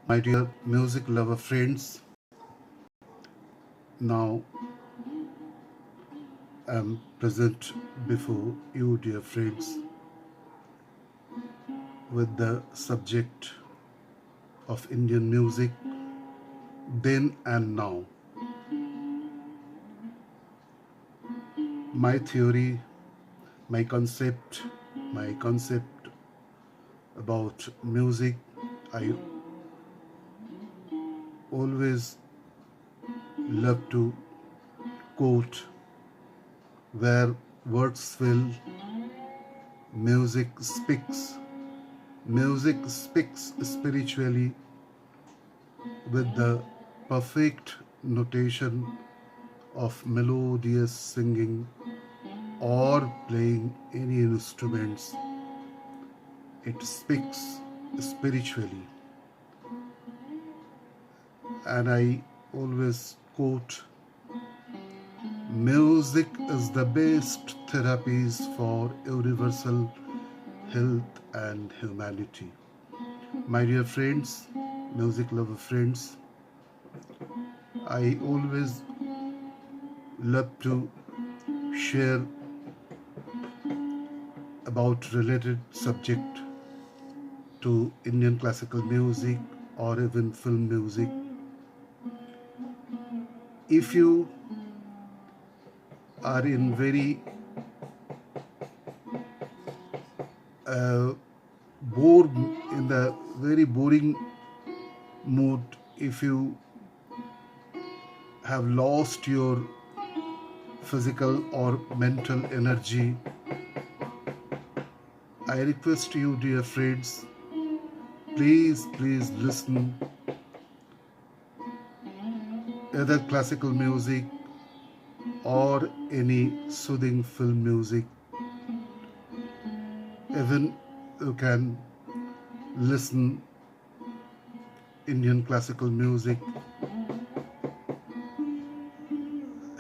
My dear music lover friends, now I'm present before you, dear friends, with the subject of Indian music then and now. My theory, my concept about music, I always love to quote where words fill, music speaks. Music speaks spiritually with the perfect notation of melodious singing or playing any instruments. It speaks spiritually. And I always quote, music is the best therapies for universal health and humanity. My dear friends, music lover friends, I always love to share about related subject to Indian classical music or even film music. If you are in very bored, in the very boring mood, if you have lost your physical or mental energy, I request you, dear friends, please listen either classical music or any soothing film music. Even you can listen Indian classical music,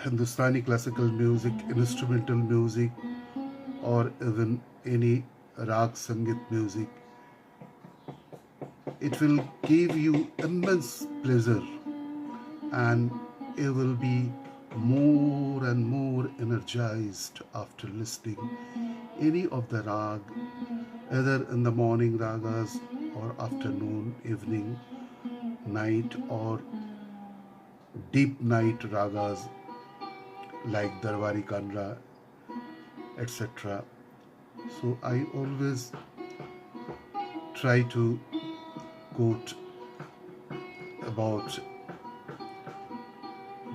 Hindustani classical music, instrumental music, or even any rag sangit music. It will give you immense pleasure and you will be more and more energized after listening any of the rag, either in the morning ragas or afternoon, evening, night, or deep night ragas like Darwari Kanra, etc. So I always try to quote about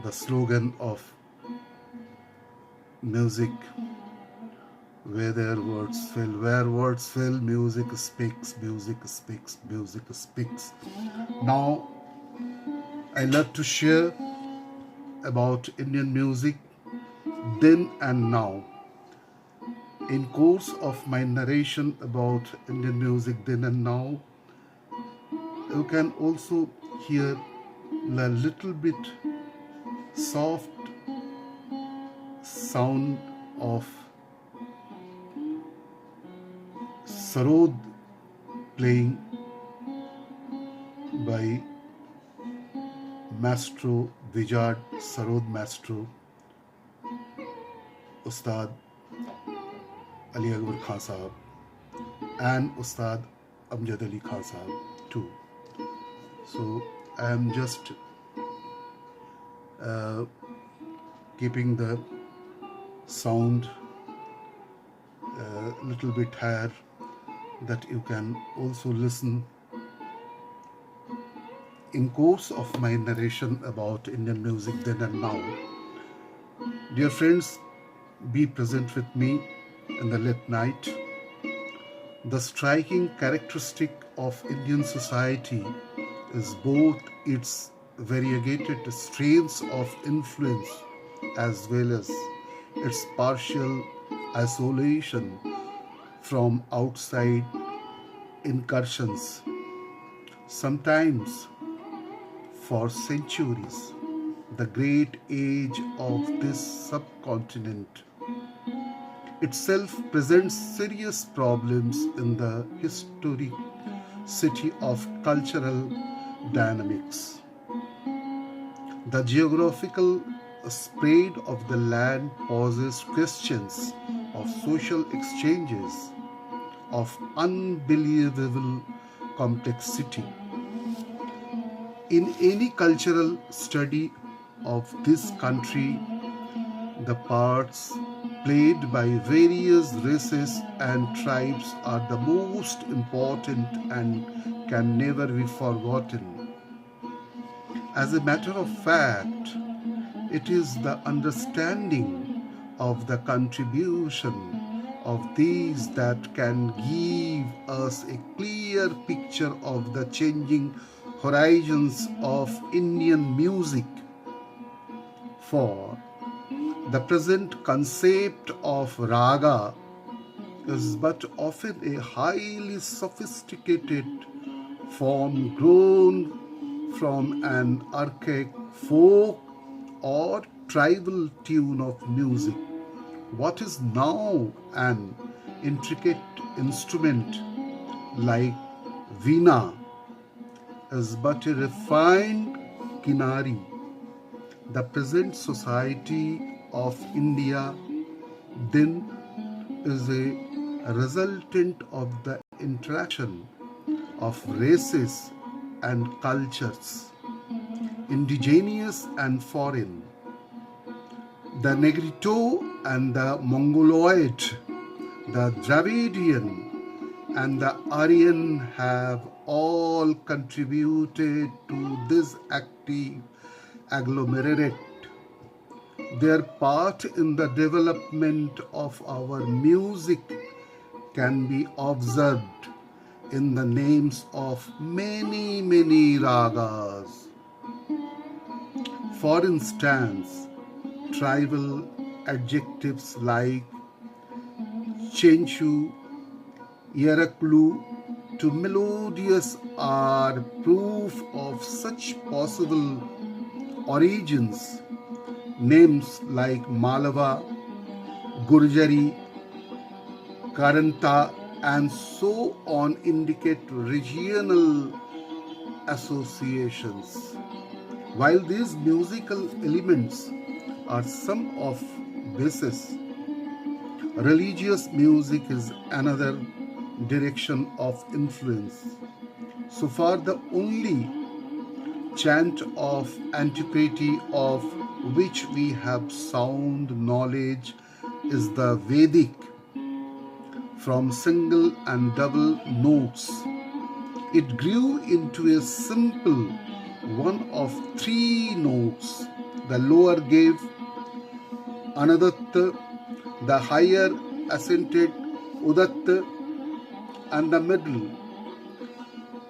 the slogan of music, where words fill, music speaks, music speaks, music speaks. Now, I love to share about Indian music then and now. In course of my narration about Indian music then and now, you can also hear a little bit soft sound of sarod playing by Maestro Vijay Sarod Maestro Ustad Ali Akbar Khan Sahab and Ustad Amjad Ali Khan Sahab too. So I am just keeping the sound a little bit higher that you can also listen. In course of my narration about Indian music then and now, dear friends, be present with me in the late night. The striking characteristic of Indian society is both its variegated strains of influence as well as its partial isolation from outside incursions. Sometimes for centuries, the great age of this subcontinent itself presents serious problems in the historicity of cultural dynamics. The geographical spread of the land poses questions of social exchanges of unbelievable complexity. In any cultural study of this country, the parts played by various races and tribes are the most important and can never be forgotten. As a matter of fact, it is the understanding of the contribution of these that can give us a clear picture of the changing horizons of Indian music. For the present concept of raga is but often a highly sophisticated form grown from an archaic folk or tribal tune of music. What is now an intricate instrument like veena is but a refined kinari. The present society of India then is a resultant of the interaction of races and cultures, indigenous and foreign. The Negrito and the Mongoloid, the Dravidian and the Aryan have all contributed to this active agglomerate. Their part in the development of our music can be observed in the names of many ragas. For instance, tribal adjectives like Chenchu, Yeraklu to melodious are proof of such possible origins. Names like Malava, Gurjari, Karanta and so on indicate regional associations. While these musical elements are some of basis, religious music is another direction of influence. So far, the only chant of antiquity of which we have sound knowledge is the Vedic, from single and double notes. It grew into a simple one of 3 notes. The lower gave Anadatta, the higher ascended Udatta, and the middle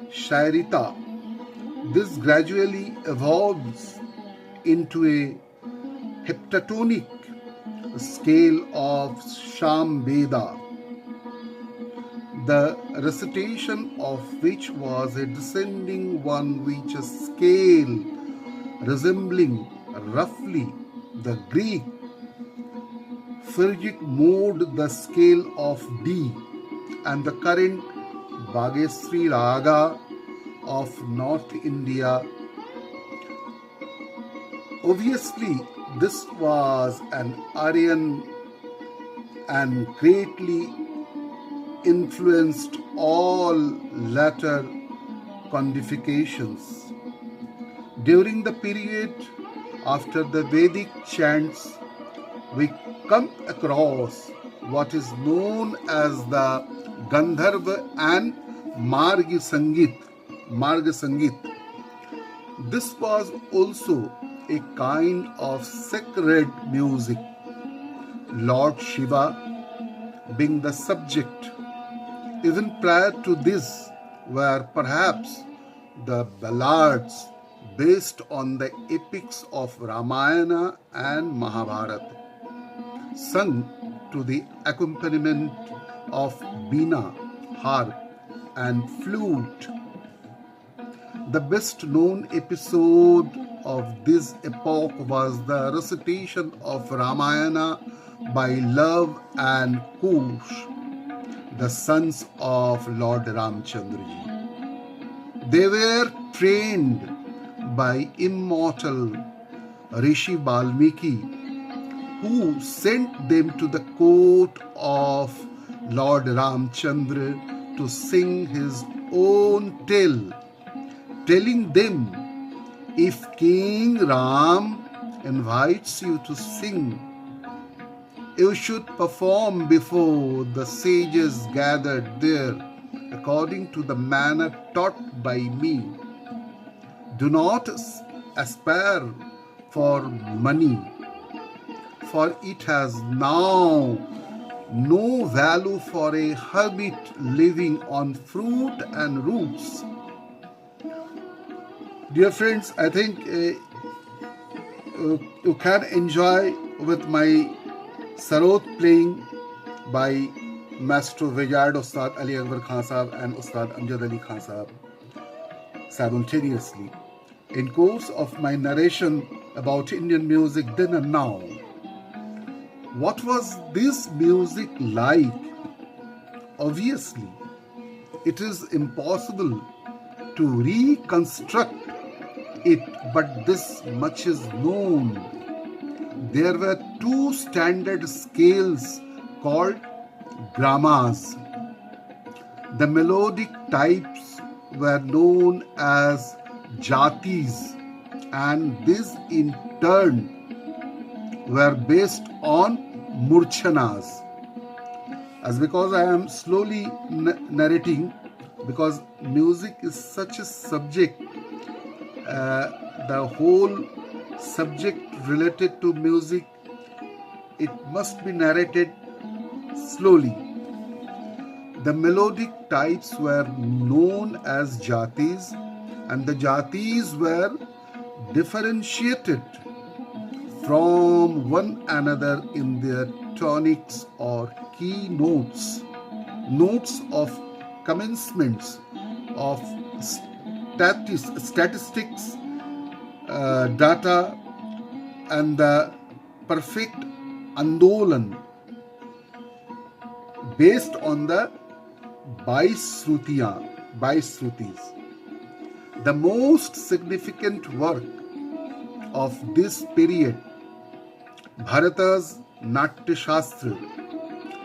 Shairita. This gradually evolves into a heptatonic scale of Sham Veda, the recitation of which was a descending one, which a scale resembling roughly the Greek Phrygic mode, the scale of D, and the current Bhagesri Raga of North India. Obviously, this was an Aryan and greatly influenced all later codifications. During the period after the Vedic chants, we come across what is known as the Gandharva and Marga Sangit. This was also a kind of sacred music, Lord Shiva being the subject. Even prior to this were perhaps the ballads based on the epics of Ramayana and Mahabharata, sung to the accompaniment of veena, harp, and flute. The best known episode of this epoch was the recitation of Ramayana by Love and Kush, the sons of Lord Ramchandra ji. They were trained by immortal Rishi Valmiki, who sent them to the court of Lord Ramchandra to sing his own tale, telling them, if King Ram invites you to sing, you should perform before the sages gathered there, according to the manner taught by me. Do not aspire for money, for it has now no value for a hermit living on fruit and roots. Dear friends, I think you can enjoy with my sarod playing by Maestro Vijayad Ustad Ali Akbar Khan Sahab and Ustad Amjad Ali Khan Sahab simultaneously. In course of my narration about Indian music then and now, what was this music like? Obviously, it is impossible to reconstruct it, but this much is known. There were two standard scales called grammas. The melodic types were known as jatis, and these in turn were based on murchanas. As because I am slowly narrating, because music is such a subject, the whole subject related to music, it must be narrated slowly. The melodic types were known as jatis, and the jatis were differentiated from one another in their tonics or key notes, notes of commencements, of statistics, data, and the perfect andolan based on the 22 shrutis. The most significant work of this period, Bharata's Natya Shastra,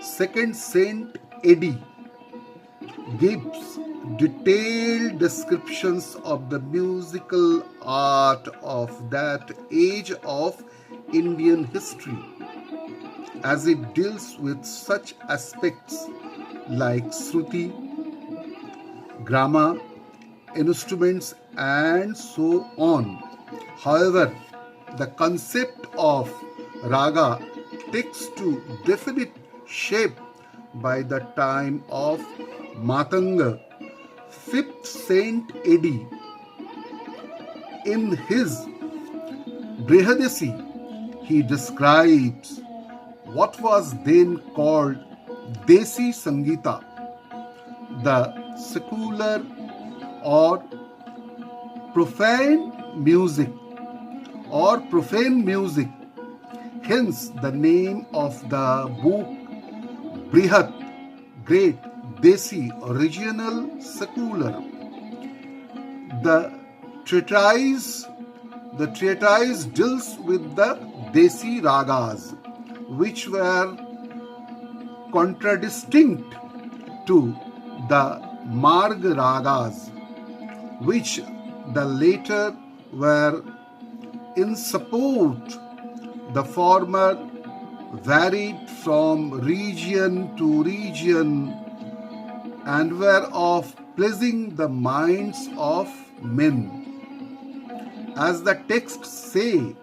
second Saint Eddie, gives detailed descriptions of the musical art of that age of Indian history, as it deals with such aspects like Shruti, Grama, instruments, and so on. However, the concept of raga takes to definite shape by the time of Matanga, 5th Saint Eddie. In his Brihadasi, he describes what was then called Desi Sangita, the secular or profane music, hence the name of the book Brihat, great, Desi, original, secular. The treatise deals with the Desi ragas, which were contradistinct to the Marg ragas, which the later were in support. The former varied from region to region and were of pleasing the minds of men. As the texts say,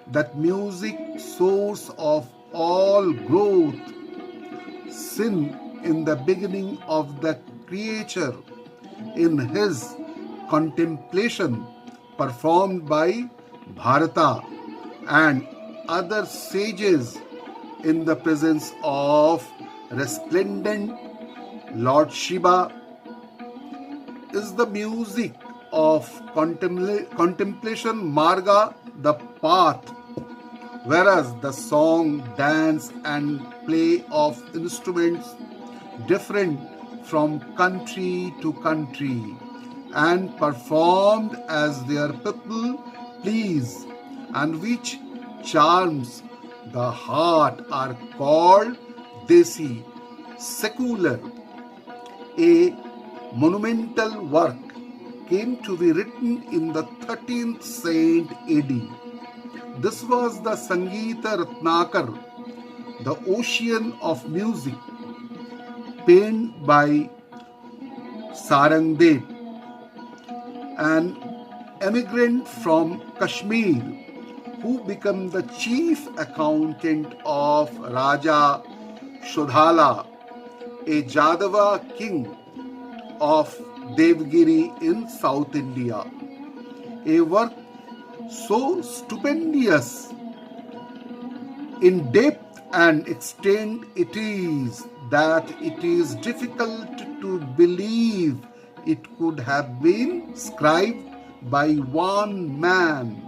that music, source of all growth, sin in the beginning of the creature, in his contemplation performed by Bharata and other sages in the presence of resplendent Lord Shiva, is the music of contemplation, marga, the path, whereas the song, dance, and play of instruments different from country to country and performed as their people please, and which charms the heart are called desi, secular. A monumental work came to be written in the 13th century AD. This was the Sangeeta Ratnakar, the ocean of music, penned by Sarangdev, an emigrant from Kashmir who became the chief accountant of Raja Shodhala, a Jadava king of Devgiri in South India. A work so stupendous in depth and extent it is that it is difficult to believe it could have been scribed by one man.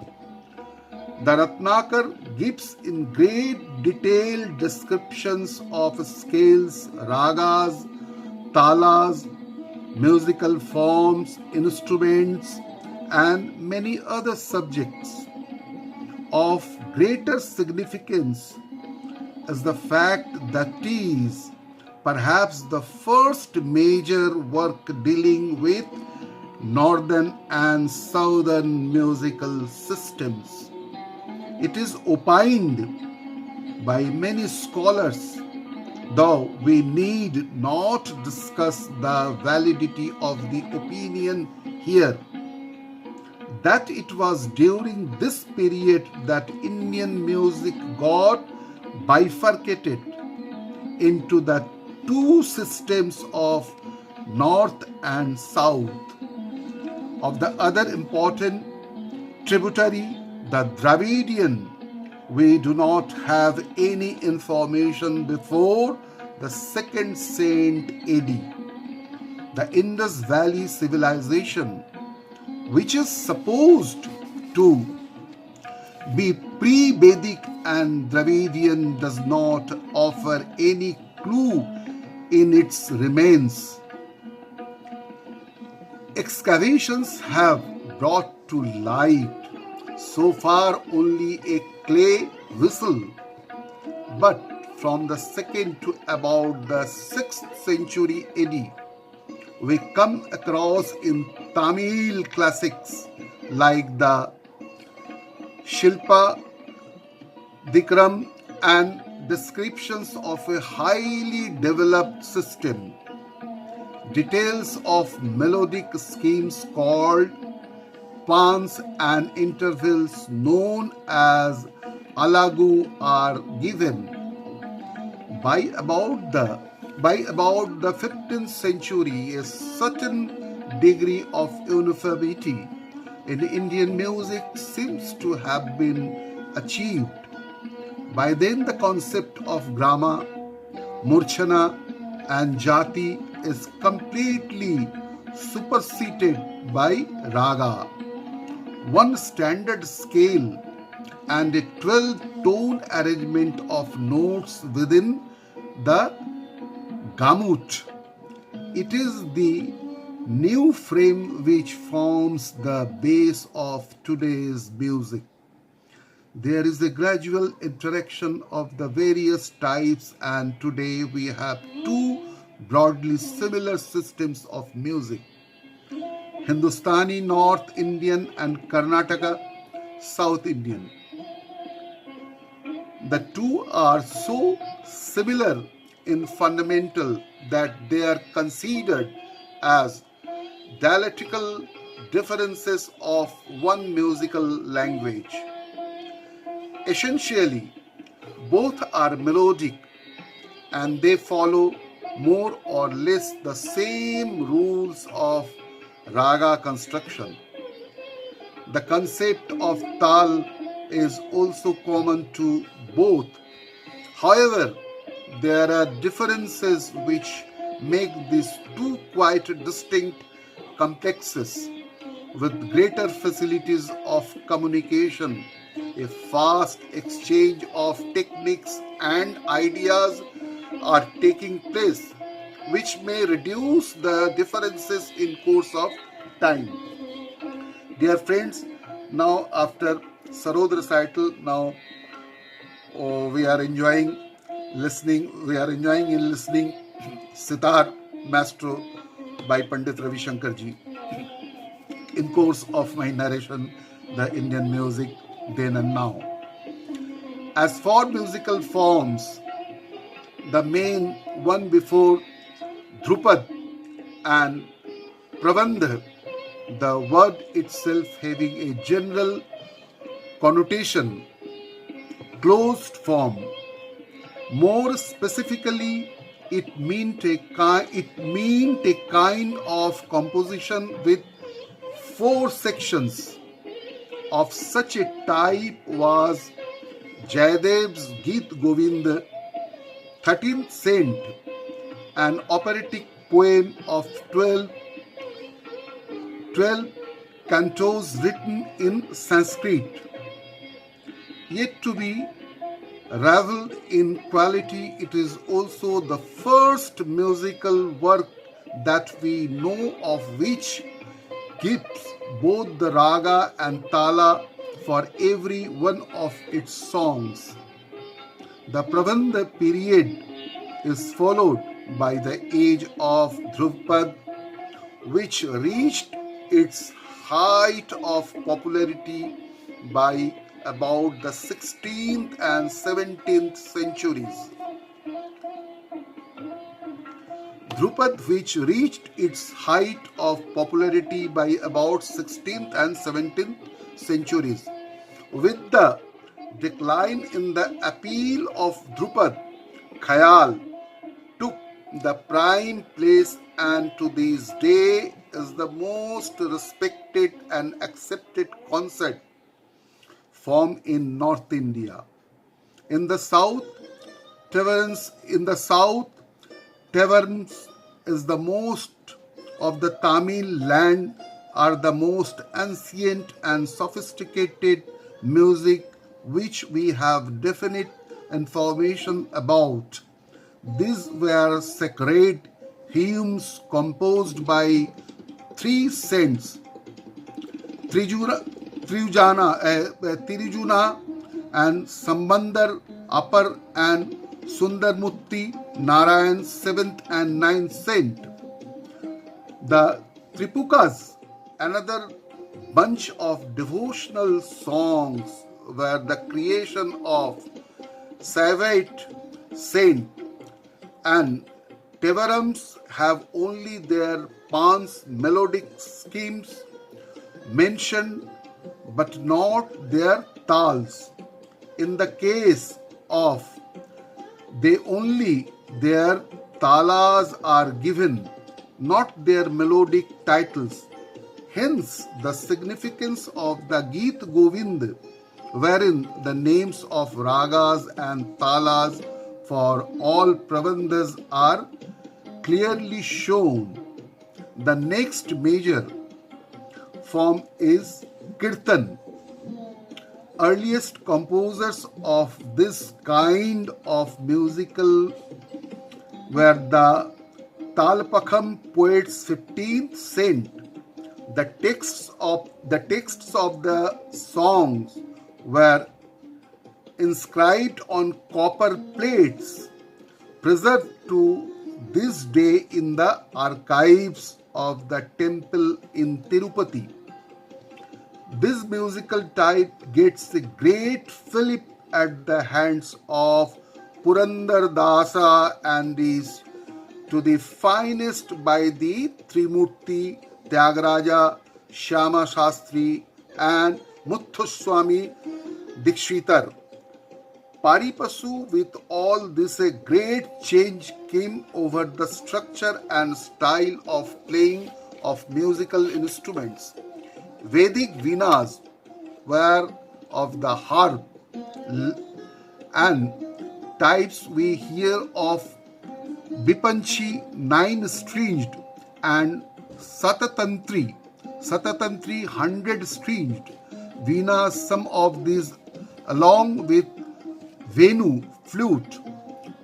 The Ratnakar gives in great detail descriptions of scales, ragas, talas, musical forms, instruments, and many other subjects. Of greater significance is the fact that it is perhaps the first major work dealing with northern and southern musical systems. It is opined by many scholars, though we need not discuss the validity of the opinion here, that it was during this period that Indian music got bifurcated into the two systems of North and South. Of the other important tributary, the Dravidian, we do not have any information before the 2nd century AD. The Indus Valley civilization, which is supposed to be pre-Vedic and Dravidian, does not offer any clue in its remains. Excavations have brought to light so far only a clay whistle, but from the 2nd to about the 6th century AD, we come across in Tamil classics like the Shilpa Dikram and descriptions of a highly developed system. Details of melodic schemes called pans and intervals known as alagu are given. By about the 15th century, a certain degree of uniformity in Indian music seems to have been achieved. By then, the concept of grama, murchana, and jati is completely superseded by raga. One standard scale and a 12-tone arrangement of notes within the gamut. It is the new frame which forms the base of today's music. There is a gradual interaction of the various types, and today we have two broadly similar systems of music: Hindustani North Indian and Karnataka South Indian. The two are so similar in fundamental that they are considered as dialectical differences of one musical language. Essentially, both are melodic and they follow more or less the same rules of raga construction. The concept of tal is also common to both. However, there are differences which make these two quite distinct complexes. With greater facilities of communication, a fast exchange of techniques and ideas are taking place, which may reduce the differences in course of time. Dear friends, now after Sarod recital, now we are enjoying in listening Sitar Maestro by Pandit Ravi Shankar ji. In course of my narration, the Indian music then and now. As for musical forms, the main one before Drupad and Prabandha, the word itself having a general connotation, closed form. More specifically, it meant a kind of composition with 4 sections. Of such a type was Jayadev's Geet Govind, 13th Saint, an operatic poem of 12 cantos written in Sanskrit. Yet to be rivaled in quality, it is also the first musical work that we know of which gives both the raga and tala for every one of its songs. The Prabandha period is followed by the age of Drupad, which reached its height of popularity by about the 16th and 17th centuries. Drupad, which reached its height of popularity by about 16th and 17th centuries. With the decline in the appeal of Drupad, Khayal took the prime place and to this day is the most respected and accepted concert form in North India. In the south, taverns is the most of the Tamil land are the most ancient and sophisticated music which we have definite information about. These were sacred hymns composed by 3 saints, Tirijuna and Sambandar Upper and Sundarmurti Narayan 7th and 9th saint. The Tripukas, another bunch of devotional songs, were the creation of Saivite saint, and Tevarams have only their Pan's melodic schemes mentioned but not their tals. In the case of they only their talas are given, not their melodic titles. Hence the significance of the Geet Govind, wherein the names of ragas and talas for all prabandhas are clearly shown. The next major form is Kirtan. Earliest composers of this kind of musical were the Talpakham poets 15th saint. The texts of the songs were inscribed on copper plates, preserved to this day in the archives of the temple in Tirupati. This musical type gets a great fillip at the hands of Purandar Dasa and is to the finest by the Trimurti, Tyagaraja, Shyama Shastri and Muthuswami Dikshitar. Paripasu, with all this a great change came over the structure and style of playing of musical instruments. Vedic Venas were of the harp and types we hear of Bipanchi 9-stringed and Satatantri 100-stringed Venas. Some of these along with Venu flute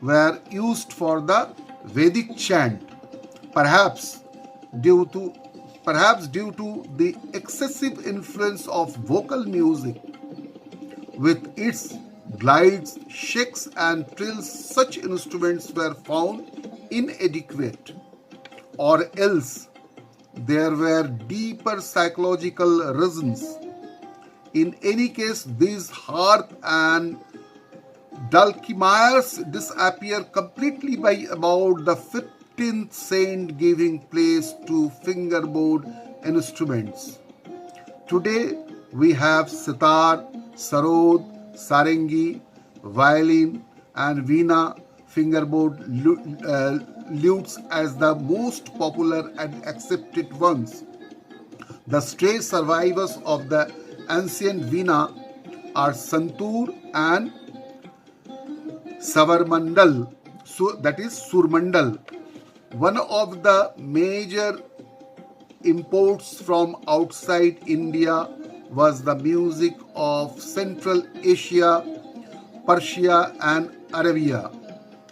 were used for the Vedic chant, perhaps due to perhaps due to the excessive influence of vocal music with its glides, shakes, and trills. Such instruments were found inadequate, or else there were deeper psychological reasons. In any case, these harp and dulcimers disappear completely by about the 15th century, giving place to fingerboard instruments. Today we have sitar, sarod, sarangi, violin, and veena fingerboard lutes as the most popular and accepted ones. The stray survivors of the ancient veena are santur and savarmandal, so that is surmandal. One of the major imports from outside India was the music of Central Asia, Persia, and Arabia.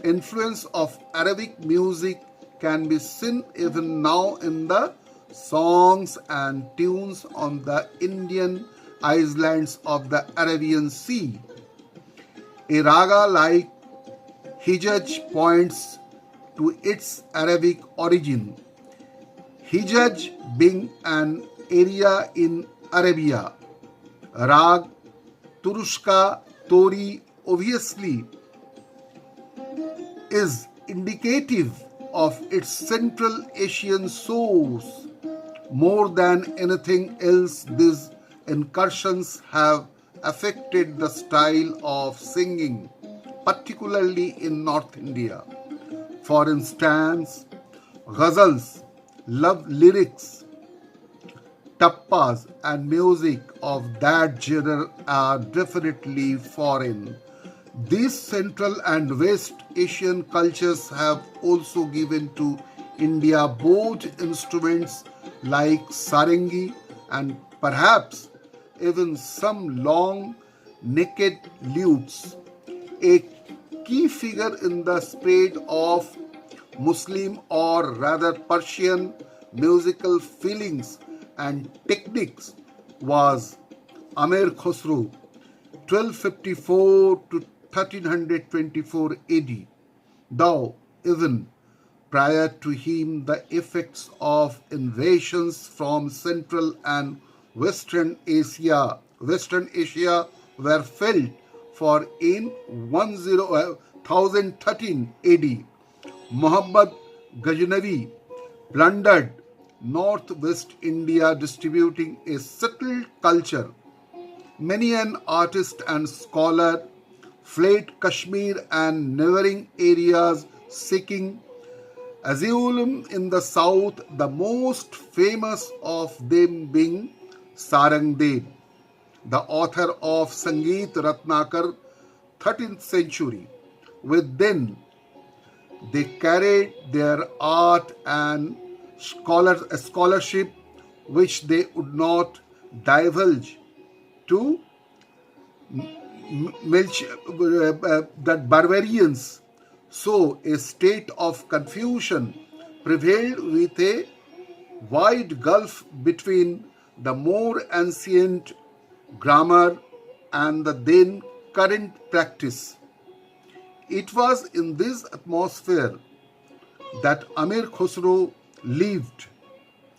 Influence of Arabic music can be seen even now in the songs and tunes on the Indian islands of the Arabian Sea. A raga like Hijaz points to its Arabic origin. Hijaz being an area in Arabia. Rag, Turushka, Tori obviously is indicative of its Central Asian source. More than anything else, these incursions have affected the style of singing, particularly in North India. For instance, ghazals, love lyrics, tappas, and music of that genre are definitely foreign. These Central and West Asian cultures have also given to India both instruments like sarangi and perhaps even some long naked lutes. A key figure in the spread of Muslim or rather Persian musical feelings and techniques was Amir Khosrow, 1254 to 1324 AD. Though even prior to him, the effects of invasions from Central and Western Asia were felt, for in 1013 AD, Muhammad Ghaznavi plundered northwest India, distributing a settled culture. Many an artist and scholar fled Kashmir and neighboring areas seeking asylum in the south, the most famous of them being Sarangdev, the author of Sangeet Ratnakar, 13th century. Within, they carried their art and scholarship, which they would not divulge to that barbarians. So a state of confusion prevailed with a wide gulf between the more ancient grammar and the then current practice. It was in this atmosphere that Amir Khosrow lived.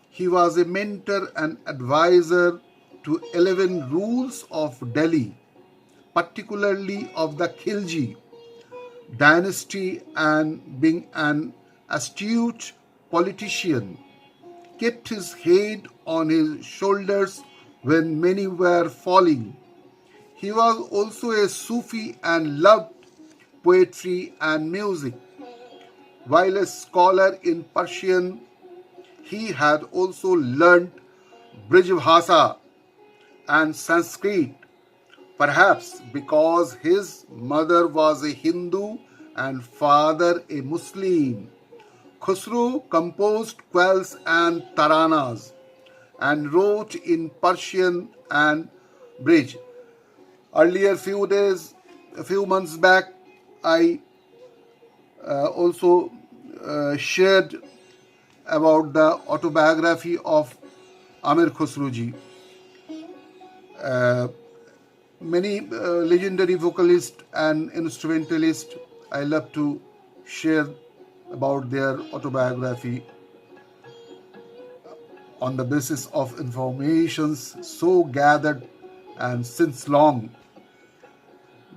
He was a mentor and advisor to 11 rules of Delhi, particularly of the Khilji dynasty, and being an astute politician, kept his head on his shoulders when many were falling. He was also a Sufi and loved poetry and music. While a scholar in Persian, he had also learnt Brijbhasa and Sanskrit, perhaps because his mother was a Hindu and father a Muslim. Khosrow composed qawls and taranas and wrote in Persian and Brij. Earlier, a few months back, I also shared about the autobiography of Amir Khusro ji, many legendary vocalists and instrumentalists. I love to share about their autobiography on the basis of informations so gathered and since long.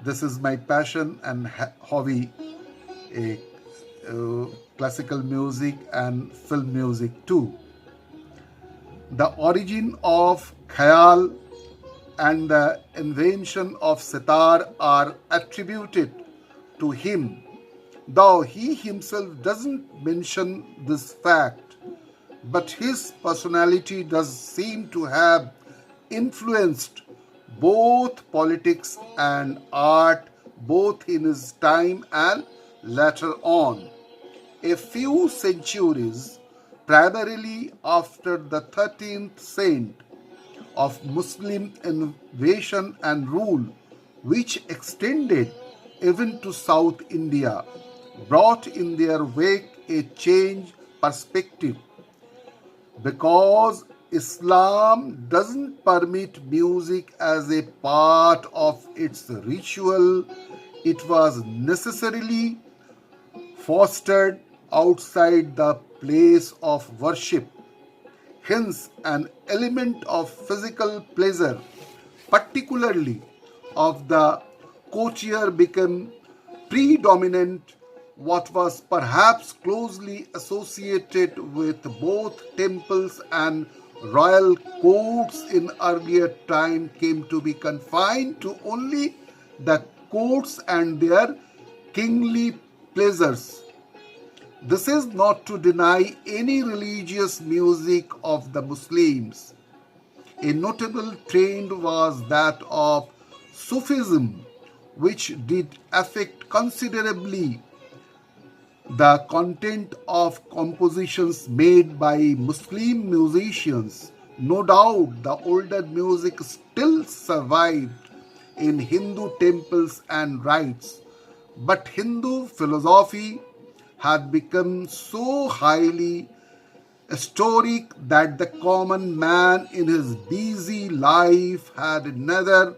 This is my passion and hobby, a classical music and film music too. The origin of khayal and the invention of sitar are attributed to him, though he himself doesn't mention this fact. But his personality does seem to have influenced both politics and art, both in his time and later on. A few centuries, primarily after the 13th century of Muslim invasion and rule, which extended even to South India, brought in their wake a changed perspective. Because Islam doesn't permit music as a part of its ritual, it was necessarily fostered outside the place of worship. Hence, an element of physical pleasure, particularly of the courtier, became predominant. What was perhaps closely associated with both temples and royal courts in earlier time came to be confined to only the courts and their kingly pleasures. This is not to deny any religious music of the Muslims. A notable trend was that of Sufism, which did affect considerably the content of compositions made by Muslim musicians. No doubt the older music still survived in Hindu temples and rites, but Hindu philosophy had become so highly historic that the common man in his busy life had neither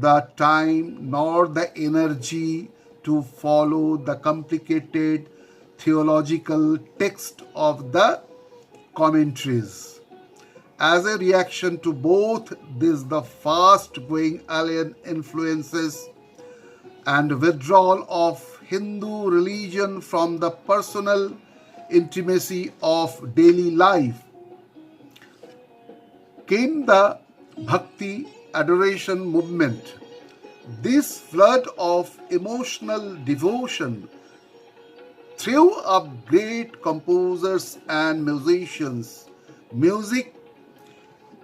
the time nor the energy to follow the complicated theological text of the commentaries. As a reaction to both this, the fast-growing alien influences and withdrawal of Hindu religion from the personal intimacy of daily life, came the Bhakti adoration movement. This flood of emotional devotion threw up great composers and musicians. Music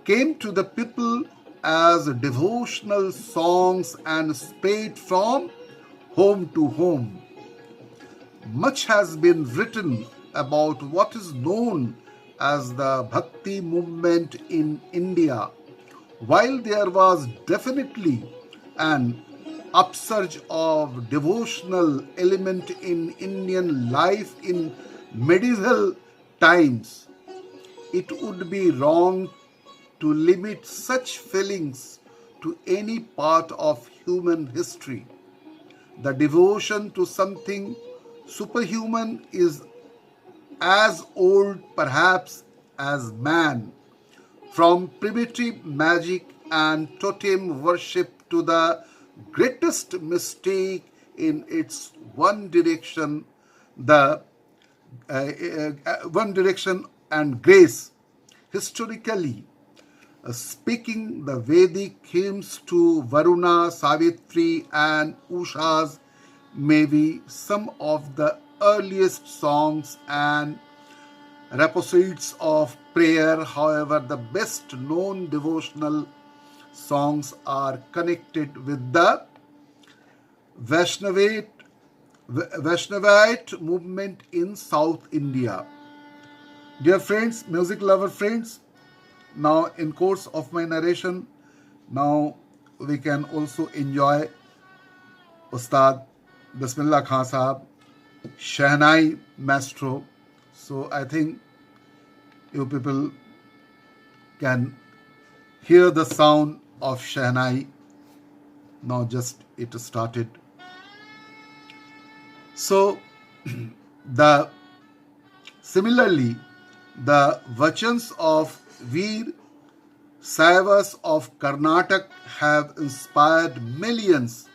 came to the people as devotional songs and spread from home to home. Much has been written about what is known as the Bhakti movement in India. While there was definitely an upsurge of devotional element in Indian life in medieval times, it would be wrong to limit such feelings to any part of human history. The devotion to something superhuman is as old perhaps as man. From primitive magic and totem worship to the greatest mistake in its one direction, the one direction and grace. Historically speaking, the Vedic hymns to Varuna, Savitri, and Ushas may be some of the earliest songs and rhapsodies of prayer. However, the best known devotional songs are connected with the Vaishnavite movement in South India. Dear friends, music lover friends, now in course of my narration, now we can also enjoy Ustad Bismillah Khan Sahab, Shehnai Maestro. So I think you people can hear the sound of Shehnai. Now just it started. So the similarly the vachans of Veer Saivas of Karnataka have inspired millions.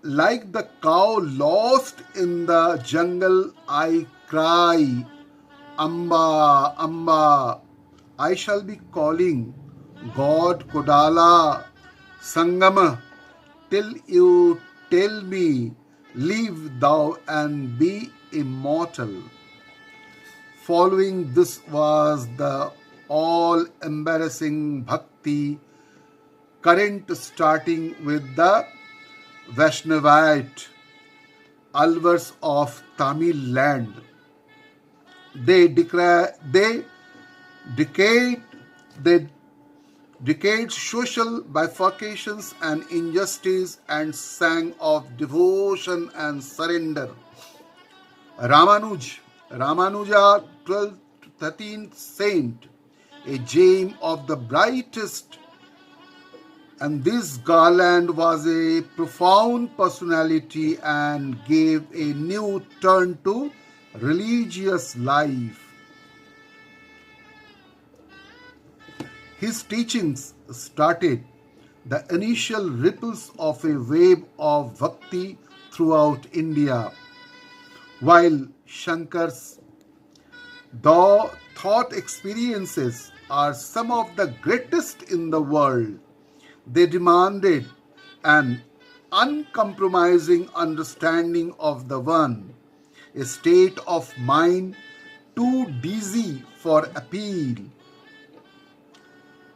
Like the cow lost in the jungle, I cry, Amba, Amba. I shall be calling God Kodala, Sangama, till you tell me, live thou and be immortal. Following this was the all-embarrassing bhakti current, starting with the Vaishnavite Alvars of Tamil land. They decayed social bifurcations and injustice and sang of devotion and surrender. Ramanuja, 12th to 13th saint, a gem of the brightest, and this Garland was a profound personality and gave a new turn to religious life. His teachings started the initial ripples of a wave of bhakti throughout India, while Shankar's thought experiences are some of the greatest in the world. They demanded an uncompromising understanding of the one, a state of mind too dizzy for appeal.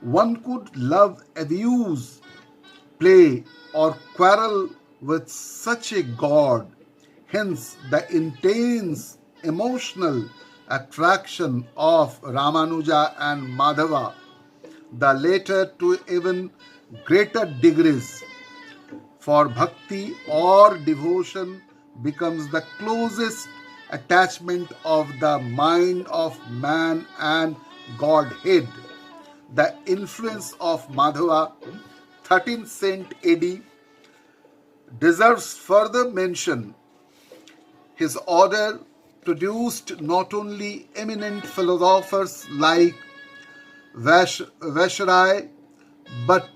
One could love, abuse, play, or quarrel with such a god. Hence, the intense emotional attraction of Ramanuja and Madhava, the latter to even greater degrees, for bhakti or devotion becomes the closest attachment of the mind of man and Godhead. The influence of Madhava, 13th saint AD, deserves further mention. His order produced not only eminent philosophers like Vaishrai, but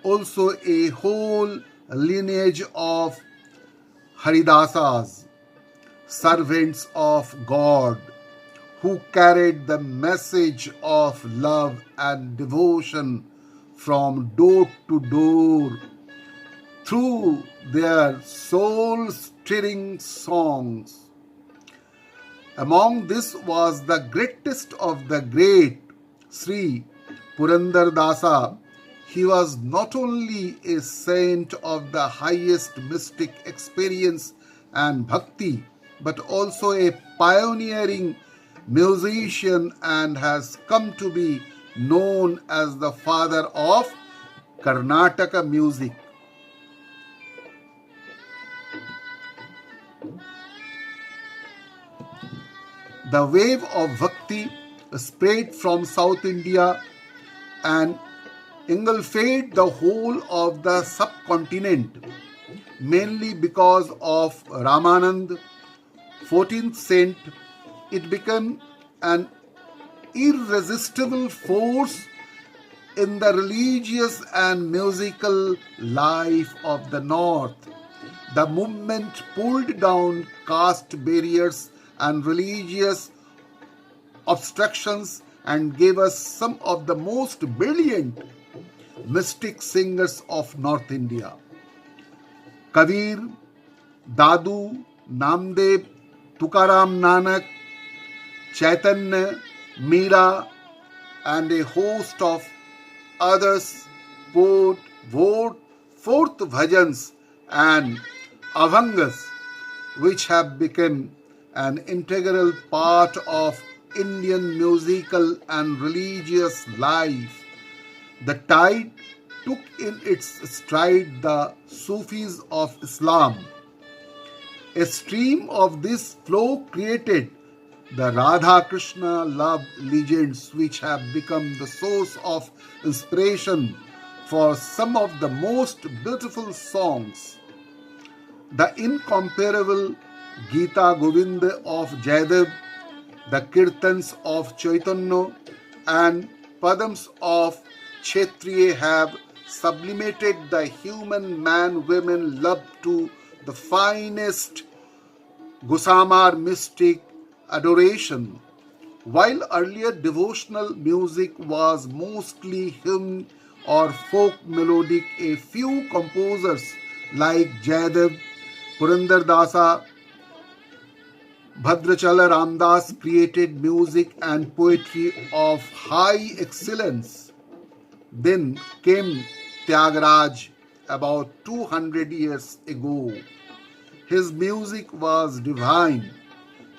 also a whole lineage of Haridasas, servants of God, who carried the message of love and devotion from door to door through their soul-stirring songs. Among this was the greatest of the great, Sri Purandar Dasa. He was not only a saint of the highest mystic experience and bhakti, but also a pioneering musician and has come to be known as the father of Karnataka music. The wave of bhakti spread from South India and engulfed the whole of the subcontinent, mainly because of Ramanand, 14th saint. It became an irresistible force in the religious and musical life of the North. The movement pulled down caste barriers and religious obstructions and gave us some of the most brilliant mystic singers of North India. Kabir, Dadu, Namdev, Tukaram Nanak, Chaitanya, Meera, and a host of others poured forth bhajans and abhangas, which have become an integral part of Indian musical and religious life. The tide took in its stride the Sufis of Islam. A stream of this flow created the Radha Krishna love legends which have become the source of inspiration for some of the most beautiful songs. The incomparable Gita Govinda of Jaydev, the Kirtans of Chaitanya, and Padams of Kshatriya have sublimated the human man-women love to the finest Gusamar mystic adoration. While earlier devotional music was mostly hymn or folk melodic, a few composers like Jaydev, Purandar Dasa, Bhadrachala Ramdas created music and poetry of high excellence. Then came Tyagaraja about 200 years ago. His music was divine,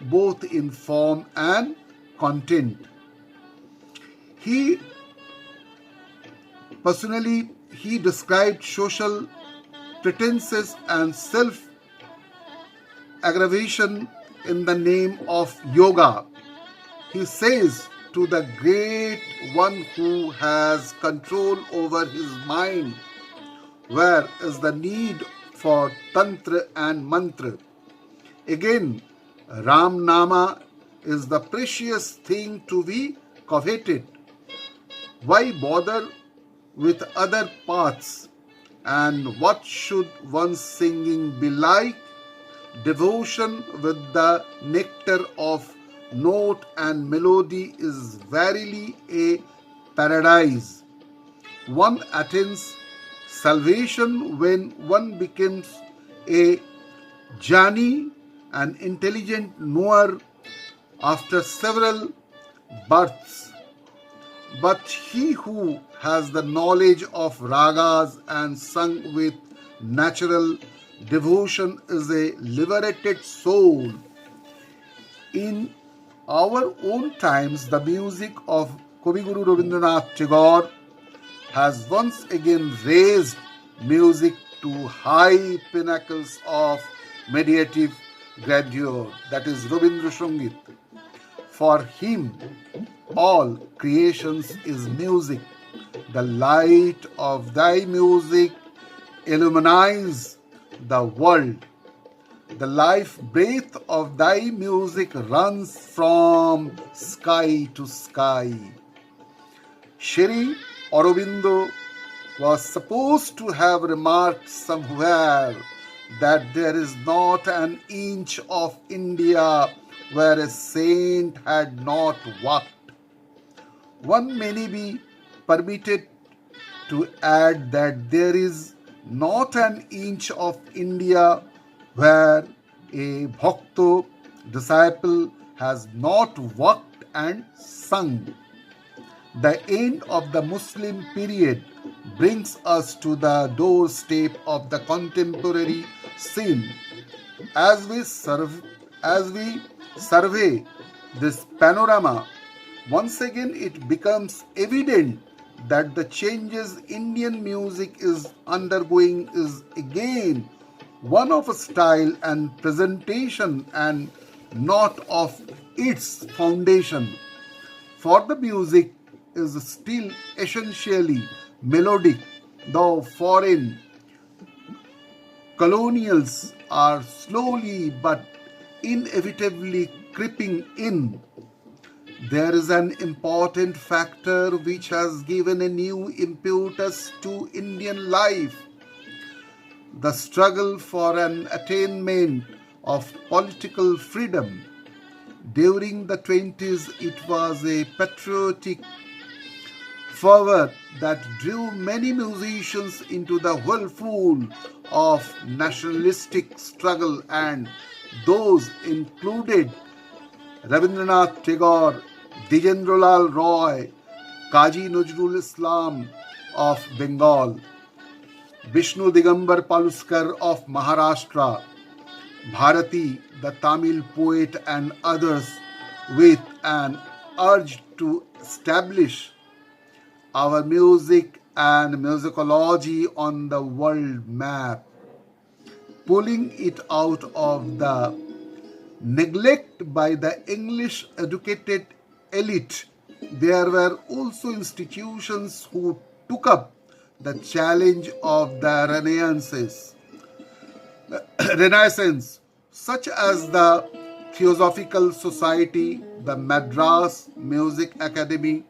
both in form and content. He described social pretenses and self-aggravation in the name of yoga. He says, to the great one who has control over his mind, where is the need for tantra and mantra? Again, Ram Nama is the precious thing to be coveted. Why bother with other paths? And what should one's singing be like? Devotion with the nectar of note and melody is verily a paradise. One attains salvation when one becomes a jnani, an intelligent knower, after several births. But he who has the knowledge of ragas and sung with natural devotion is a liberated soul. In our own times, the music of Kaviguru Rabindranath Tagore has once again raised music to high pinnacles of meditative grandeur, that is Rabindra Sangit. For him, all creations is music. The light of thy music illumines the world. The life breath of thy music runs from sky to sky. Shri Aurobindo was supposed to have remarked somewhere that there is not an inch of India where a saint had not walked. One may be permitted to add that there is not an inch of India where a bhakto disciple has not walked and sung. The end of the Muslim period brings us to the doorstep of the contemporary scene. As we survey this panorama, once again it becomes evident that the changes Indian music is undergoing is again one of style and presentation and not of its foundation. For the music is still essentially melodic, though foreign colonials are slowly but inevitably creeping in. There is an important factor which has given a new impetus to Indian life: the struggle for an attainment of political freedom. During the 20s, it was a patriotic fervor that drew many musicians into the whirlpool of nationalistic struggle, and those included Rabindranath Tagore, Dijendralal Roy, Kaji Nazrul Islam of Bengal, Vishnu Digambar Paluskar of Maharashtra, Bharati, the Tamil poet, and others, with an urge to establish our music and musicology on the world map, pulling it out of the neglect shaped by the English educated elite, there were also institutions who took up the challenge of the Renaissance, such as the Theosophical Society, the Madras Music Academy,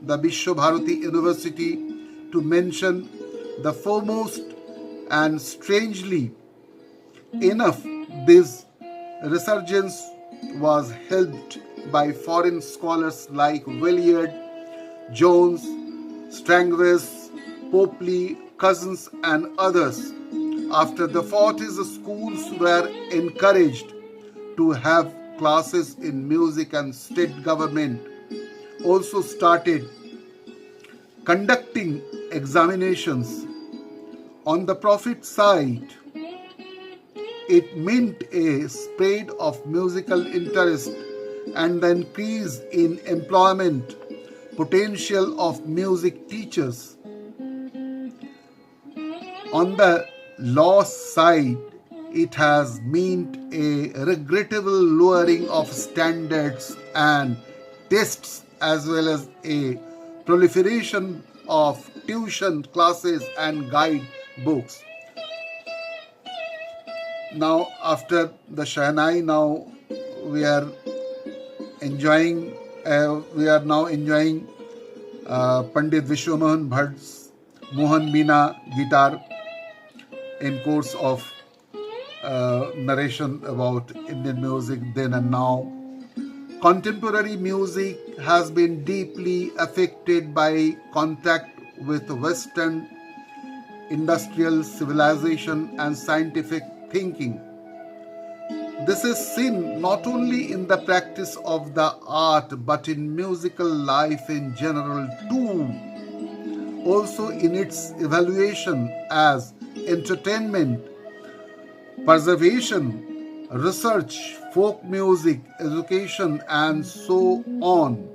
the Vishwabharati University, to mention the foremost. And strangely enough, this resurgence was helped by foreign scholars like Williard, Jones, Strangway, Popley, Cousins, and others. After the 40s, schools were encouraged to have classes in music, and state government also started conducting examinations. On the profit side, it meant a spread of musical interest and the increase in employment potential of music teachers. On the loss side, it has meant a regrettable lowering of standards and tests, as well as a proliferation of tuition classes and guide books. Now, after the Shahnai, now we are enjoying. We are now enjoying Pandit Vishwamohan Bhatt's Mohan Meena guitar in course of narration about Indian music then and now. Contemporary music has been deeply affected by contact with Western industrial civilization and scientific thinking. This is seen not only in the practice of the art but in musical life in general too. Also in its evaluation as entertainment, preservation, research, folk music, education, and so on.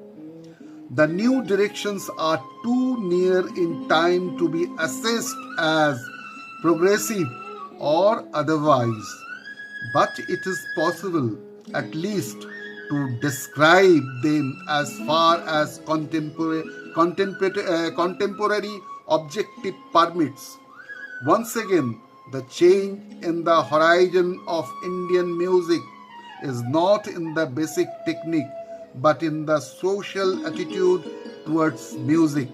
The new directions are too near in time to be assessed as progressive or otherwise, but it is possible at least to describe them as far as contemporary objective permits. Once again, the change in the horizon of Indian music is not in the basic technique but in the social attitude towards music.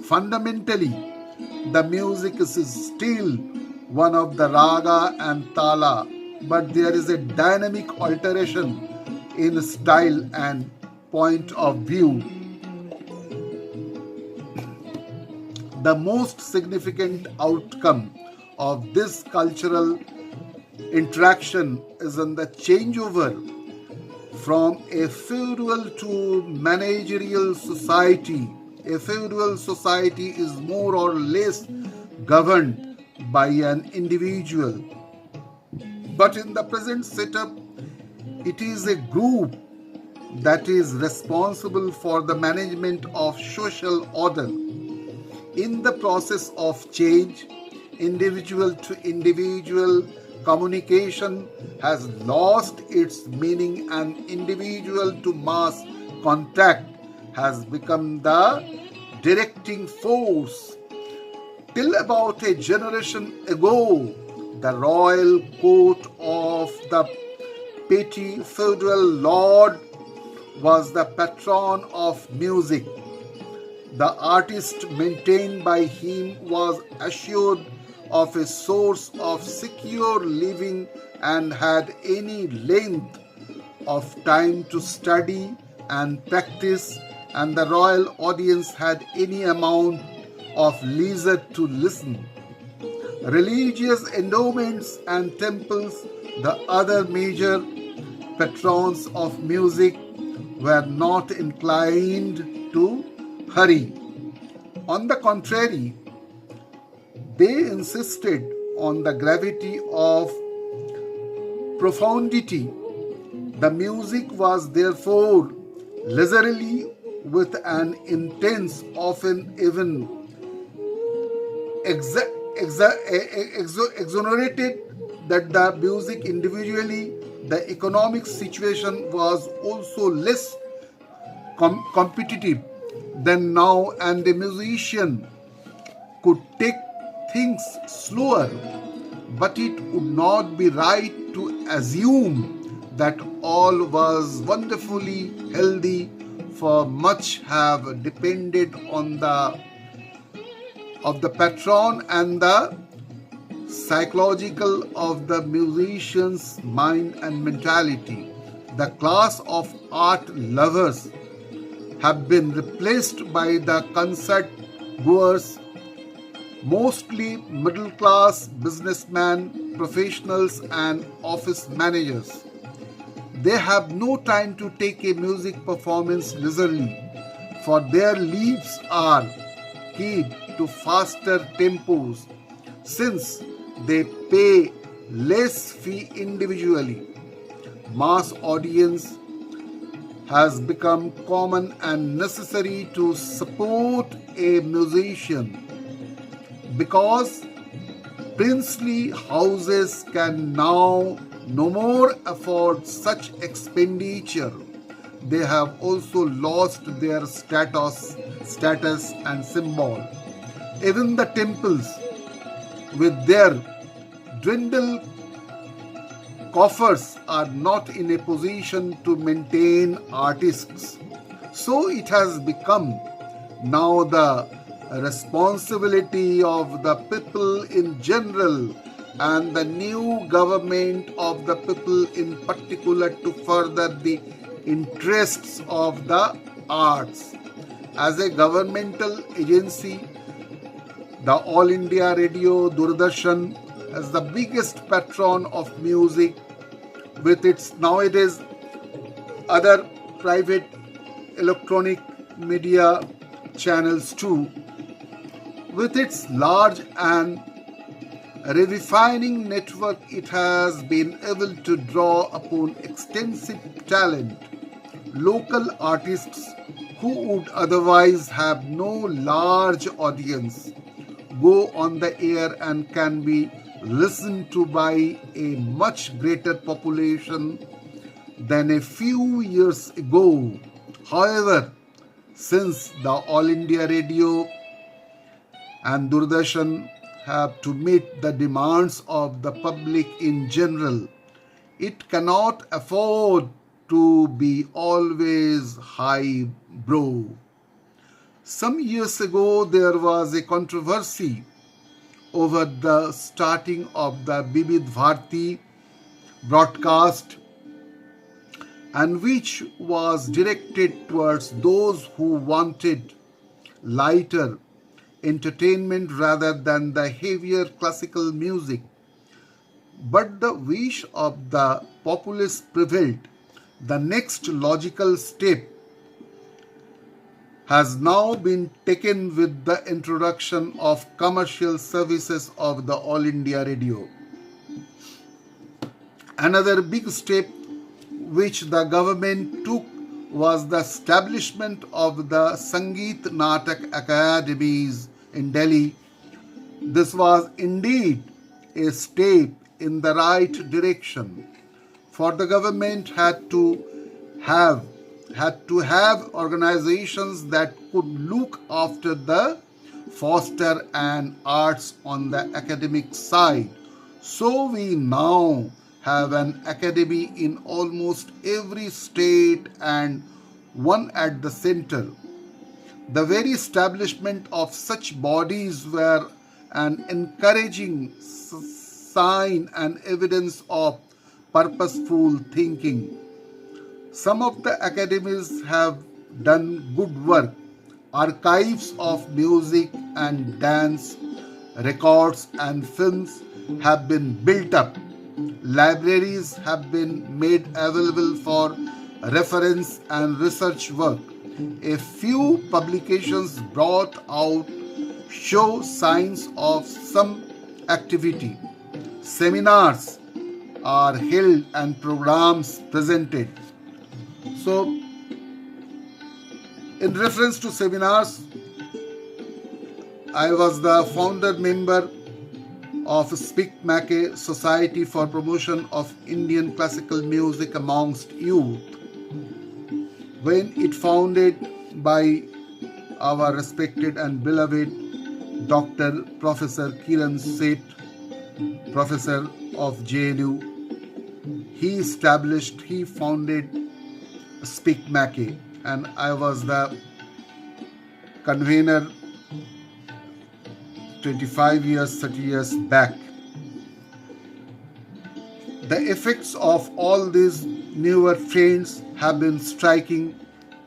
Fundamentally, the music is still one of the raga and tala, but there is a dynamic alteration in style and point of view. The most significant outcome of this cultural interaction is in the changeover from a feudal to managerial society. A feudal society is more or less governed by an individual, but in the present setup, it is a group that is responsible for the management of social order. In the process of change, individual to individual communication has lost its meaning, and individual to mass contact has become the directing force. Till about a generation ago, the royal court of the petty feudal lord was the patron of music. The artist maintained by him was assured of a source of secure living and had any length of time to study and practice, and the royal audience had any amount of leisure to listen. Religious endowments and temples, the other major patrons of music, were not inclined to hurry. On the contrary, they insisted on the gravity of profundity. The music was therefore leisurely, with an intense, often even exonerated that the music individually the economic situation was also less competitive than now, and the musician could take things slower. But it would not be right to assume that all was wonderfully healthy, for much have depended on the patron and the psychological of the musician's mind and mentality. The class of art lovers have been replaced by the concert goers, mostly middle class businessmen, professionals, and office managers. They have no time to take a music performance leisurely, for their lives are keyed to faster tempos, since they pay less fee individually. Mass audience has become common and necessary to support a musician, because princely houses can now no more afford such expenditure. They have also lost their status and symbol. Even the temples, with their dwindled coffers, are not in a position to maintain artists. So it has become now the responsibility of the people in general and the new government of the people in particular to further the interests of the arts. As a governmental agency, the All India Radio Doordarshan, as the biggest patron of music, with its nowadays other private electronic media channels too, with its large and refining network, it has been able to draw upon extensive talent. Local artists who would otherwise have no large audience go on the air and can be listened to by a much greater population than a few years ago. However, since the All India Radio and Doordarshan have to meet the demands of the public in general, it cannot afford to be always highbrow. Some years ago, there was a controversy over the starting of the Bibid Bharti broadcast, and which was directed towards those who wanted lighter entertainment rather than the heavier classical music. But the wish of the populace prevailed. The next logical step has now been taken with the introduction of commercial services of the All India Radio. Another big step which the government took was the establishment of the Sangeet Natak Academies in Delhi. This was indeed a step in the right direction, for the government had to have organizations that could look after the foster and arts on the academic side. So we now have an academy in almost every state and one at the center. The very establishment of such bodies were an encouraging sign and evidence of purposeful thinking. Some of the academies have done good work. Archives of music and dance, records and films have been built up. Libraries have been made available for reference and research work. A few publications brought out show signs of some activity. Seminars are held and programs presented. So, in reference to seminars, I was the founder member of SPICMACE, Society for Promotion of Indian Classical Music Amongst Youth, when it founded by our respected and beloved Dr. Professor Kiran Seth, Professor of JNU. He founded SPICMACE, and I was the convener 25 years, 30 years back. The effects of all these newer trends have been striking.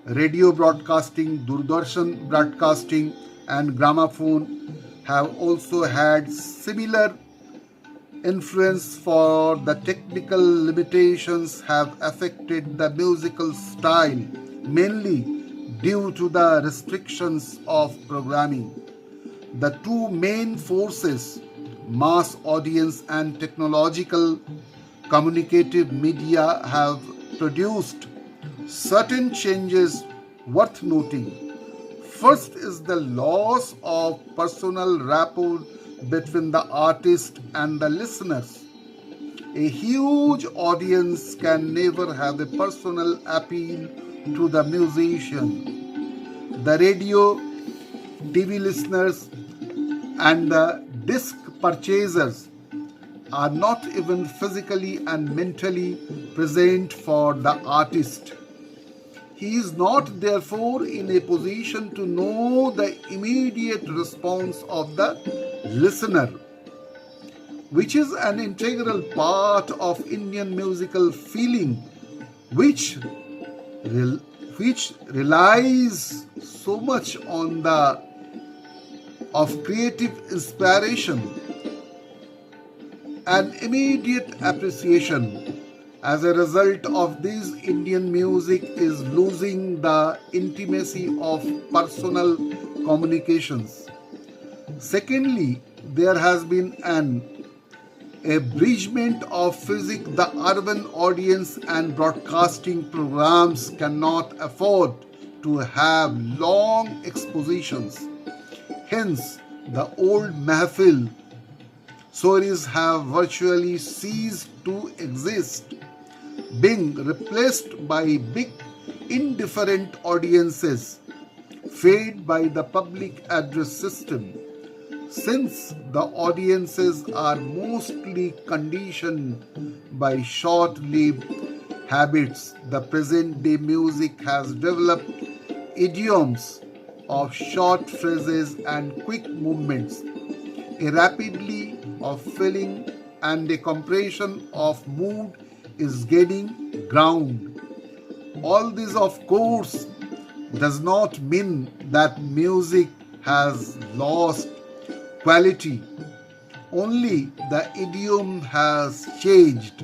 Radio broadcasting, Doordarshan broadcasting, and gramophone have also had similar influence, for the technical limitations have affected the musical style, mainly due to the restrictions of programming. The two main forces, mass audience and technological communicative media, have produced certain changes worth noting. First is the loss of personal rapport between the artist and the listeners. A huge audience can never have a personal appeal to the musician. The radio, TV listeners, and the disc purchasers are not even physically and mentally present for the artist. He is not therefore in a position to know the immediate response of the listener, which is an integral part of Indian musical feeling, which relies so much on the of creative inspiration and immediate appreciation. As a result of this, Indian music is losing the intimacy of personal communications. Secondly, there has been an abridgment of physics. The urban audience and broadcasting programs cannot afford to have long expositions. Hence, the old mahfil stories have virtually ceased to exist, being replaced by big indifferent audiences fed by the public address system. Since the audiences are mostly conditioned by short-lived habits, the present-day music has developed idioms of short phrases and quick movements, a rapidity of feeling and a compression of mood is gaining ground. All this, of course, does not mean that music has lost quality. Only the idiom has changed.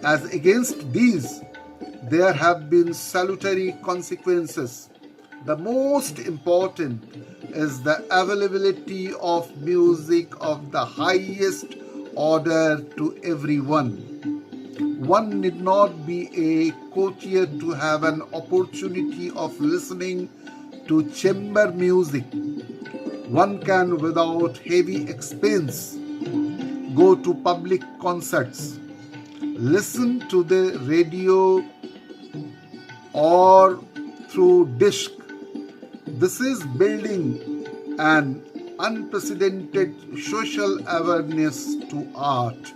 As against these, there have been salutary consequences. The most important is the availability of music of the highest order to everyone. One need not be a courtier to have an opportunity of listening to chamber music. One can, without heavy expense, go to public concerts, listen to the radio or through disc. This is building an unprecedented social awareness to art.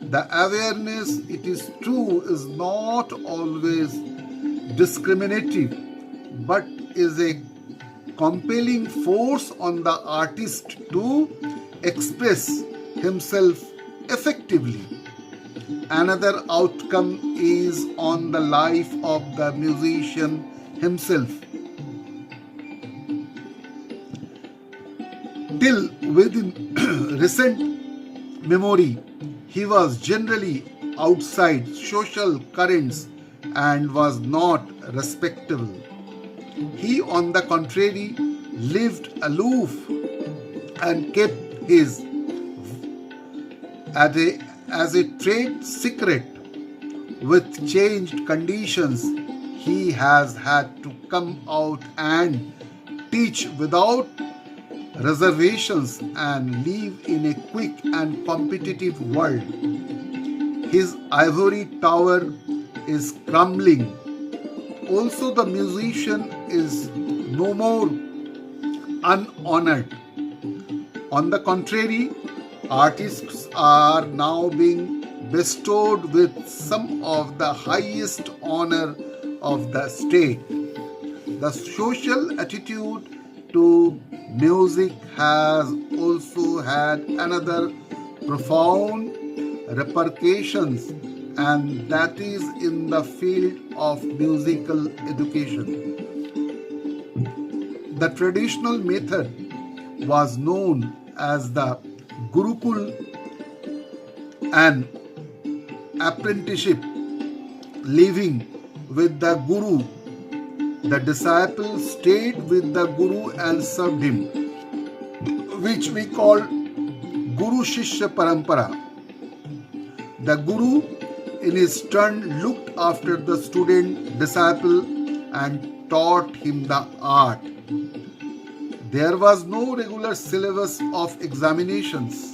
The awareness, it is true, is not always discriminative, but is a compelling force on the artist to express himself effectively. Another outcome is on the life of the musician himself. Till within recent memory, he was generally outside social currents and was not respectable. He, on the contrary, lived aloof and kept his as a trade secret. With changed conditions, he has had to come out and teach without reservations and live in a quick and competitive world. His ivory tower is crumbling. Also, the musician is no more unhonored. On the contrary, artists are now being bestowed with some of the highest honor of the state. The social attitude to music has also had another profound repercussions, and that is in the field of musical education. The traditional method was known as the Gurukul, an apprenticeship living with the Guru. The disciple stayed with the Guru and served him, which we call Guru Shishya Parampara. The Guru, in his turn, looked after the student disciple and taught him the art. There was no regular syllabus of examinations.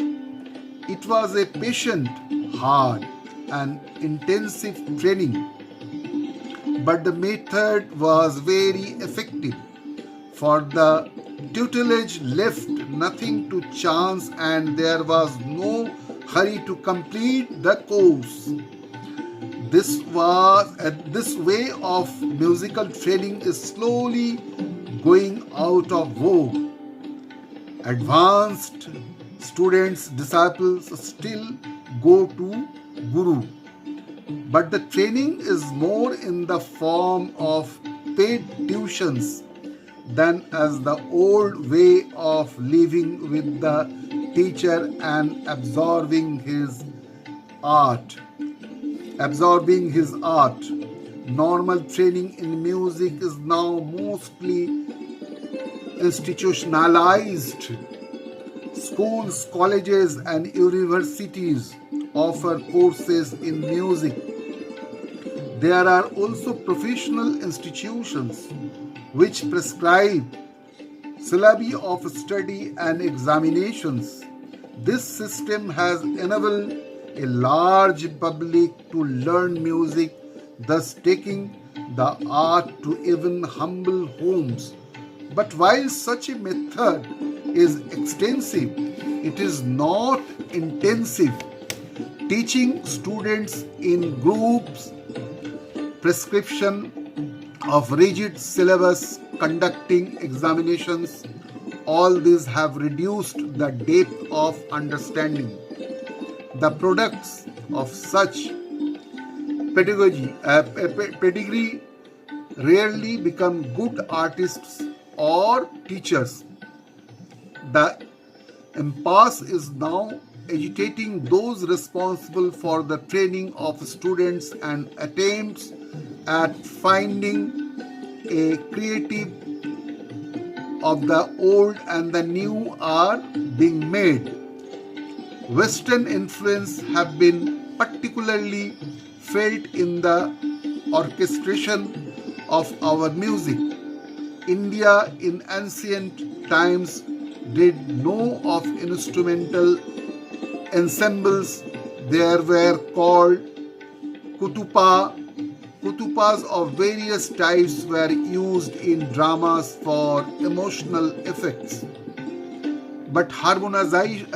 It was a patient, hard, and intensive training. But the method was very effective, for the tutelage left nothing to chance and there was no hurry to complete the course. This way of musical training is slowly going out of vogue. Advanced students, disciples still go to Guru, but the training is more in the form of paid tuitions than as the old way of living with the teacher and absorbing his art. Normal training in music is now mostly institutionalized. Schools, colleges, and universities offer courses in music. There are also professional institutions which prescribe syllabi of study and examinations. This system has enabled a large public to learn music, thus taking the art to even humble homes. But while such a method is extensive, it is not intensive. Teaching students in groups, prescription of rigid syllabus, conducting examinations, all these have reduced the depth of understanding. The products of such pedigree rarely become good artists or teachers. The impasse is now agitating those responsible for the training of students, and attempts at finding a creative of the old and the new are being made. Western influence have been particularly felt in the orchestration of our music. India in ancient times did know of instrumental ensembles. There were called kutupa. Kutupas of various types were used in dramas for emotional effects. But harmonization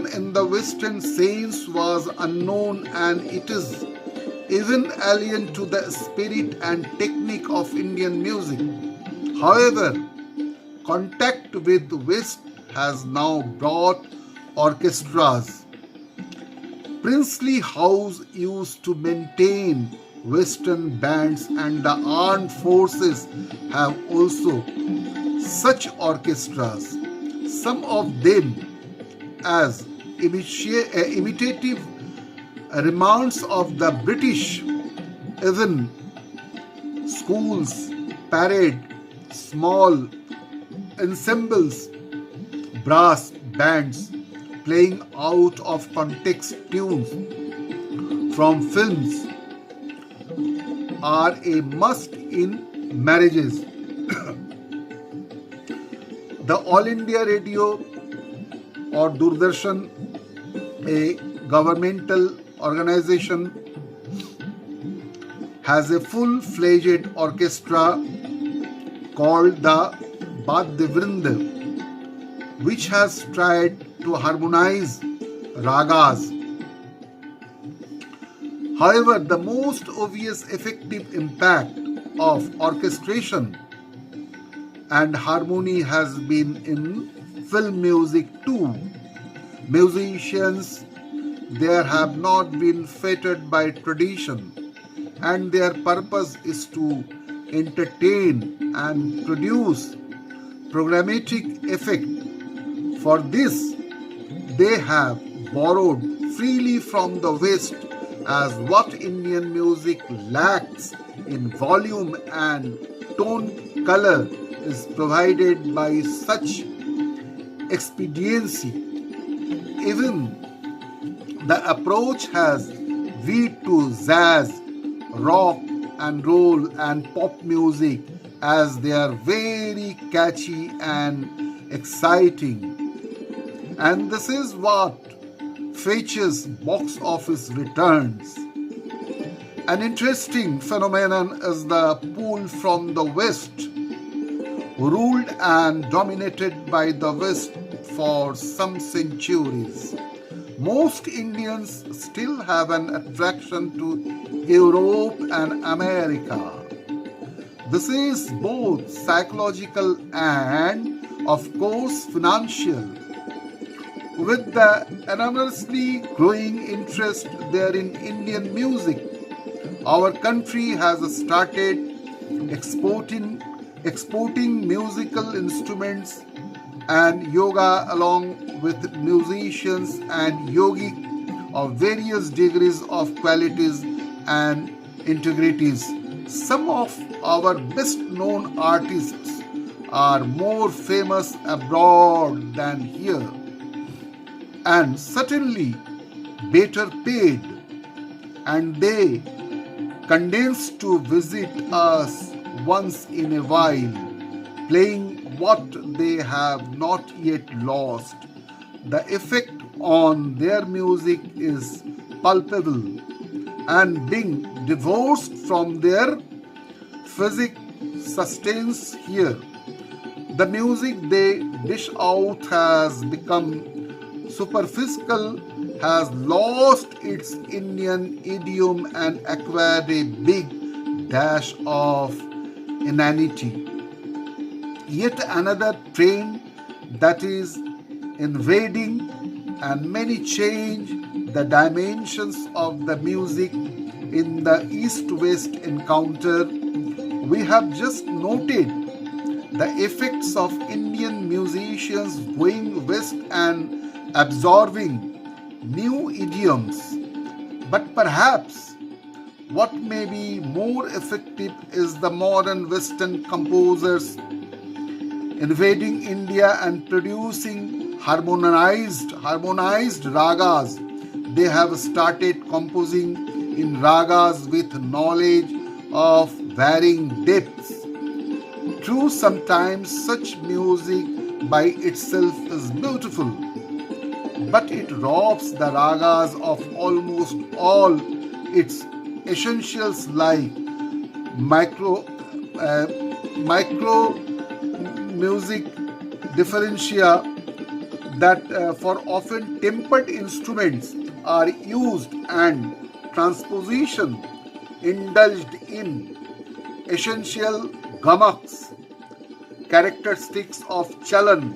in the Western sense was unknown, and it is even alien to the spirit and technique of Indian music. However, contact with the West has now brought orchestras. Princely House used to maintain Western bands, and the armed forces have also such orchestras. Some of them as imitative remounts of the British. Even schools parade small ensembles, brass bands playing out of context tunes from films are a must in marriages. The All India Radio or Doordarshan, a governmental organization, has a full-fledged orchestra called the Vadyavrinda, which has tried to harmonize ragas. However, the most obvious effective impact of orchestration and harmony has been in film music too. Musicians there have not been fettered by tradition, and their purpose is to entertain and produce programmatic effect. For this, they have borrowed freely from the West, as what Indian music lacks in volume and tone color is provided by such expediency. Even the approach has veered to jazz, rock and roll and pop music, as they are very catchy and exciting. And this is what fetches box office returns. An interesting phenomenon is the pull from the West, ruled and dominated by the West for some centuries. Most Indians still have an attraction to Europe and America. This is both psychological and, of course, financial. With the enormously growing interest there in Indian music, our country has started exporting musical instruments and yoga, along with musicians and yogic of various degrees of qualities and integrities. Some of our best known artists are more famous abroad than here, and certainly better paid, and they condense to visit us once in a while, playing what they have not yet lost. The effect on their music is palpable, and being divorced from their physique sustains here. The music they dish out has become superficial, has lost its Indian idiom and acquired a big dash of inanity. Yet another trend that is invading and many change the dimensions of the music in the East-West encounter. We have just noted the effects of Indian musicians going west and absorbing new idioms. But perhaps what may be more effective is the modern Western composers invading India and producing harmonized ragas. They have started composing in ragas with knowledge of varying depths. True, sometimes such music by itself is beautiful, but it robs the ragas of almost all its essentials, like micro music differentia, that for often tempered instruments are used, and transposition indulged in essential gamaks, characteristics of chalan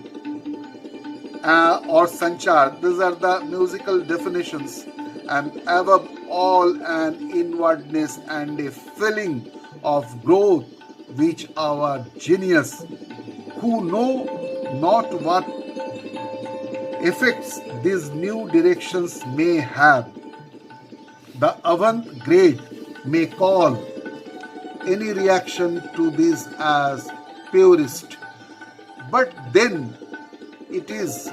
or sanchar. These are the musical definitions, and above all an inwardness and a feeling of growth which our genius, who know not what effects these new directions may have. The avant-garde may call any reaction to this as purist, but then it is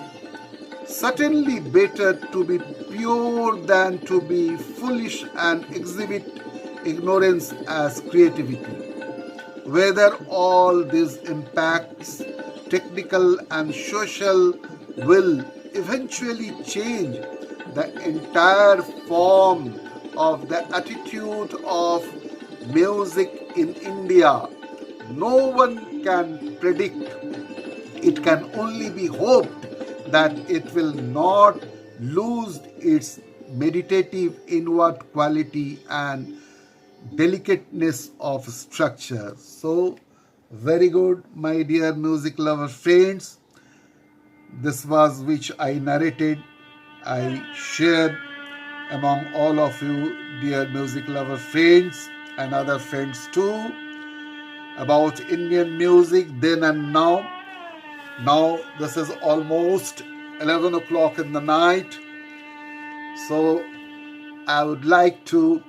certainly better to be pure than to be foolish and exhibit ignorance as creativity. Whether all these impacts technical and social will eventually change the entire form of the attitude of music in India. No one can predict. It can only be hoped that it will not lose its meditative inward quality and delicateness of structure. So, very good, my dear music lover friends. This was which I narrated, I shared among all of you, dear music lover friends and other friends too, about Indian music then and now. Now this is almost 11 o'clock in the night. So I would like to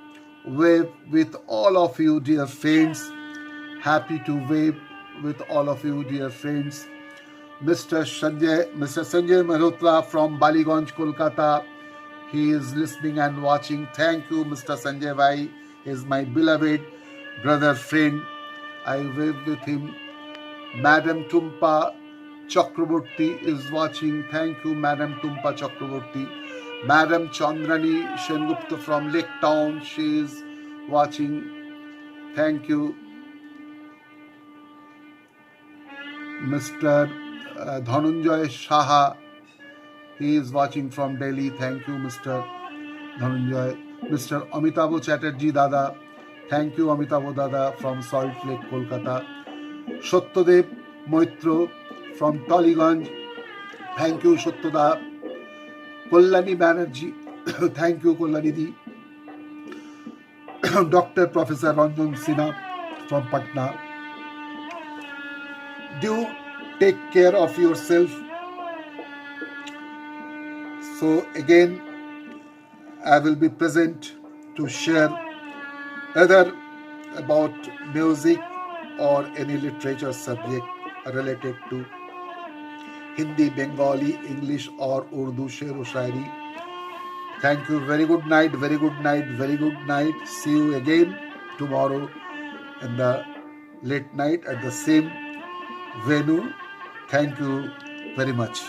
wave with all of you, dear friends. Happy to wave with all of you, dear friends. Mr. Sanjay Malhotra from Baliganj, Kolkata. He is listening and watching. Thank you, Mr. Sanjay Bhai. He is my beloved brother friend. I wave with him. Madam Tumpa Chakraborty is watching. Thank you, Madam Tumpa Chakraborty. Madam Chandrani Shengupta from Lake Town. She is watching. Thank you. Mr. Dhananjay Shaha. He is watching from Delhi. Thank you, Mr. Dhananjay. Mr. Amitabh Chatterjee Dada. Thank you, Amitabh Dada from Salt Lake, Kolkata. Shatyadev Moitro from Toliganj. Thank you, Shatyada. Kollani Banerjee. Thank you, Kollani Di. Dr. Professor Ranjan Sinha from Patna. Do take care of yourself. So again, I will be present to share either about music or any literature subject related to Hindi, Bengali, English or Urdu, Sher-o Shairi. Thank you. Very good night, very good night, very good night. See you again tomorrow in the late night at the same venue. Thank you very much.